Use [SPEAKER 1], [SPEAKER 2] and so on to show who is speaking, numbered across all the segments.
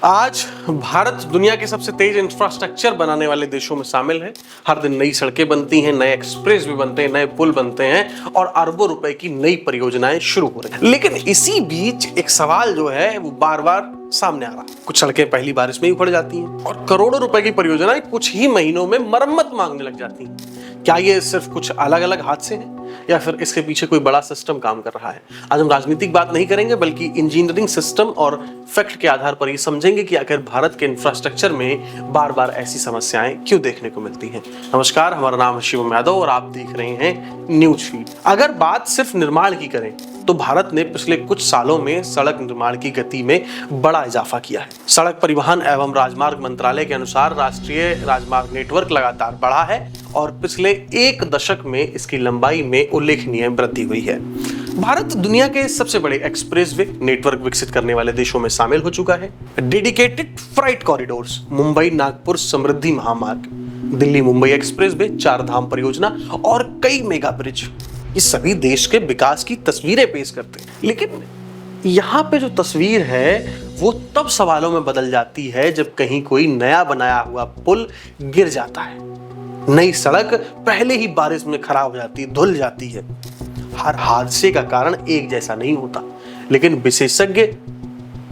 [SPEAKER 1] आज भारत दुनिया के सबसे तेज इंफ्रास्ट्रक्चर बनाने वाले देशों में शामिल है। हर दिन नई सड़कें बनती हैं, नए एक्सप्रेस भी बनते हैं, नए पुल बनते हैं और अरबों रुपए की नई परियोजनाएं शुरू हो रही हैं। लेकिन इसी बीच एक सवाल जो है वो बार बार सामने आ रहा है। कुछ सड़कें पहली बारिश में ही उखड़ जाती हैं और करोड़ों रुपए की परियोजनाएं कुछ ही महीनों में मरम्मत मांगने लग जाती हैं। क्या ये सिर्फ कुछ अलग अलग हादसे हैं या फिर इसके पीछे कोई बड़ा सिस्टम काम कर रहा है? आज हम राजनीतिक बात नहीं करेंगे बल्कि इंजीनियरिंग सिस्टम और फैक्ट के आधार पर ये समझेंगे कि आखिर भारत के इंफ्रास्ट्रक्चर में बार बार ऐसी समस्याएं क्यों देखने को मिलती हैं। नमस्कार, हमारा नाम है शिवम यादव और आप देख रहे हैं न्यूज फीड। अगर बात सिर्फ निर्माण की करें तो भारत ने पिछले कुछ सालों में सड़क निर्माण की गति में बड़ा इजाफा किया है। सड़क परिवहन एवं राजमार्ग मंत्रालय के अनुसार राष्ट्रीय राजमार्ग नेटवर्क लगातार बढ़ा है और पिछले एक दशक में इसकी लंबाई में उल्लेखनीय वृद्धि हुई है। भारत दुनिया के सबसे बड़े एक्सप्रेसवे नेटवर्क विकसित करने वाले देशों में शामिल हो चुका है। Dedicated freight corridors, Mumbai Nagpur Samruddhi Mahamarg, Delhi Mumbai expressway, चार धाम परियोजना और कई मेगा ब्रिज, ये सभी देश के विकास की तस्वीरें पेश करते हैं। लेकिन यहाँ पे जो तस्वीर है वो तब सवालों में बदल जाती है जब कहीं कोई नया बनाया हुआ पुल गिर जाता है। नई सड़क पहले ही बारिश में खराब हो जाती है, धुल जाती है। हर हादसे का कारण एक जैसा नहीं होता, लेकिन विशेषज्ञ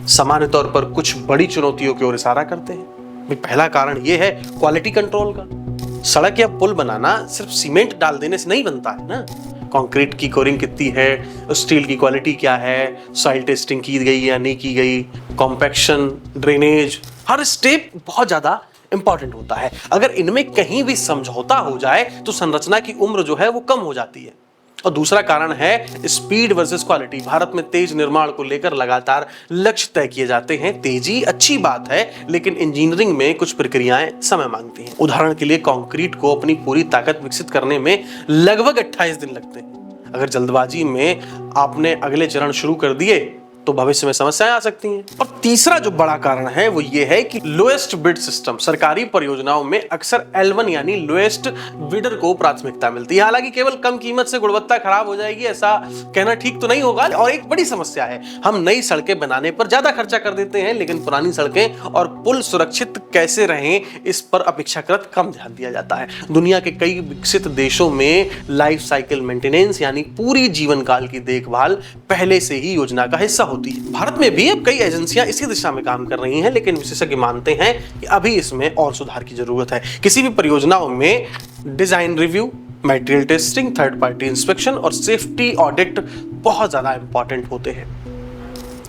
[SPEAKER 1] सामान्य तौर पर कुछ बड़ी चुनौतियों की ओर इशारा करते हैं। पहला कारण यह है क्वालिटी कंट्रोल का। सड़क या पुल बनाना सिर्फ सीमेंट डाल देने से नहीं बनता है ना। कंक्रीट की कोरिंग कितनी है, स्टील की क्वालिटी क्या है, सॉइल टेस्टिंग की गई या नहीं की गई, कॉम्पैक्शन, ड्रेनेज, हर स्टेप बहुत ज्यादा इंपॉर्टेंट होता है। अगर इनमें कहीं भी समझौता हो जाए तो संरचना की उम्र जो है वो कम हो जाती है। और दूसरा कारण है स्पीड वर्सेस क्वालिटी। भारत में तेज निर्माण को लेकर लगातार लक्ष्य तय किए जाते हैं। तेजी अच्छी बात है, लेकिन इंजीनियरिंग में कुछ प्रक्रियाएं समय मांगती हैं। उदाहरण के लिए कंक्रीट को अपनी पूरी ताकत विकसित करने में लगभग 28 दिन लगते हैं। अगर जल्दबाजी में आपने अगले चरण शुरू कर दिए तो भविष्य में समस्याएं आ सकती हैं। और तीसरा जो बड़ा कारण है वो ये है कि लोएस्ट बिड सिस्टम। सरकारी परियोजनाओं में अक्सर L1 यानी लोएस्ट बिडर को प्राथमिकता मिलती है। हालांकि केवल कम कीमत से गुणवत्ता खराब हो जाएगी ऐसा कहना ठीक तो नहीं होगा। और एक बड़ी समस्या है, हम नई सड़कें बनाने पर ज्यादा खर्चा कर देते हैं, लेकिन पुरानी सड़कें और पुल सुरक्षित कैसे रहें इस पर अपेक्षाकृत कम ध्यान दिया जाता है। दुनिया के कई विकसित देशों में लाइफ साइकिल मेंटेनेंस यानी पूरी जीवन काल की देखभाल पहले से ही योजना का हिस्सा होती है। भारत में भी अब कई एजेंसियां इसी दिशा में काम कर रही हैं, लेकिन विशेषज्ञ मानते हैं कि अभी इसमें और सुधार की जरूरत है। किसी भी परियोजनाओं में design review, material testing, third party inspection और सेफ्टी ऑडिट बहुत ज्यादा इंपॉर्टेंट होते हैं।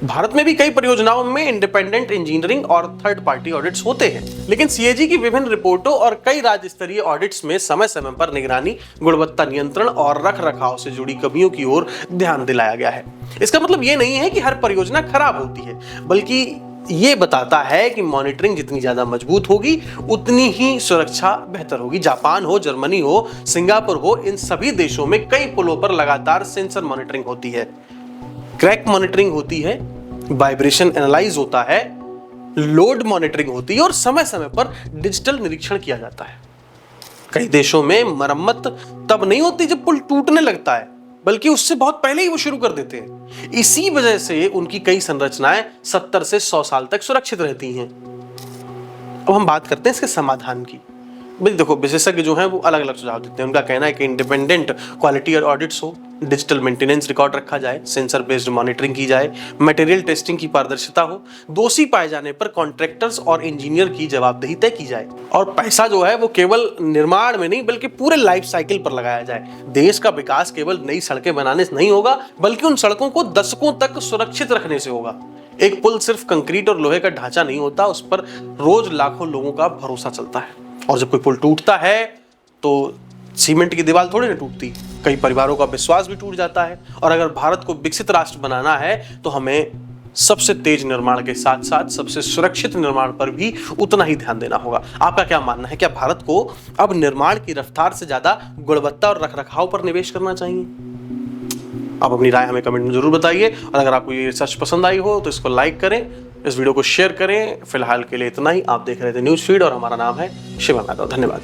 [SPEAKER 1] भारत में भी कई परियोजनाओं में इंडिपेंडेंट इंजीनियरिंग और थर्ड पार्टी ऑडिट्स होते हैं, लेकिन सीएजी की विभिन्न रिपोर्टों और कई राज्य स्तरीय ऑडिट्स में समय समय पर निगरानी, गुणवत्ता नियंत्रण और रखरखाव से जुड़ी कमियों की ओर ध्यान दिलाया गया है। इसका मतलब ये नहीं है कि हर परियोजना खराब होती है, बल्कि ये बताता है कि मॉनिटरिंग जितनी ज्यादा मजबूत होगी उतनी ही सुरक्षा बेहतर होगी। जापान हो, जर्मनी हो, सिंगापुर हो, इन सभी देशों में कई पुलों पर लगातार सेंसर मॉनिटरिंग होती है, क्रैक मॉनिटरिंग होती है, वाइब्रेशन एनालाइज होता है, लोड मॉनिटरिंग होती है और समय समय पर डिजिटल निरीक्षण किया जाता है। कई देशों में मरम्मत तब नहीं होती जब पुल टूटने लगता है, बल्कि उससे बहुत पहले ही वो शुरू कर देते हैं। इसी वजह से उनकी कई संरचनाएं 70 से 100 साल तक सुरक्षित रहती हैं। अब हम बात करते हैं इसके समाधान की। भाई देखो, विशेषज्ञ जो हैं वो अलग अलग सुझाव देते हैं। उनका कहना है कि इंडिपेंडेंट क्वालिटी और ऑडिट्स हो, डिजिटल मेंटेनेंस रिकॉर्ड रखा जाए, सेंसर बेस्ड मॉनिटरिंग की जाए, मटेरियल टेस्टिंग की पारदर्शिता हो, दोषी पाए जाने पर कॉन्ट्रैक्टर्स और इंजीनियर की जवाबदेही तय की जाए और पैसा जो है वो केवल निर्माण में नहीं बल्कि पूरे लाइफ साइकिल पर लगाया जाए। देश का विकास केवल नई सड़कें बनाने से नहीं होगा, बल्कि उन सड़कों को दशकों तक सुरक्षित रखने से होगा। एक पुल सिर्फ कंक्रीट और लोहे का ढांचा नहीं होता, उस पर रोज लाखों लोगों का भरोसा चलता है। और जब कोई पुल टूटता है तो सीमेंट की दीवार थोड़ी ना टूटती, कई परिवारों का विश्वास भी टूट जाता है। और अगर भारत को विकसित राष्ट्र बनाना है तो हमें सबसे तेज निर्माण के साथ साथ सबसे सुरक्षित निर्माण पर भी उतना ही ध्यान देना होगा। आपका क्या मानना है? क्या भारत को अब निर्माण की रफ्तार से ज्यादा गुणवत्ता और रखरखाव पर निवेश करना चाहिए? आप अपनी राय हमें कमेंट में जरूर बताइए और अगर आपको ये रिसर्च पसंद आई हो तो इसको लाइक करें, इस वीडियो को शेयर करें। फिलहाल के लिए इतना ही। आप देख रहे थे न्यूज फीड और हमारा नाम है शिवम यादव। धन्यवाद।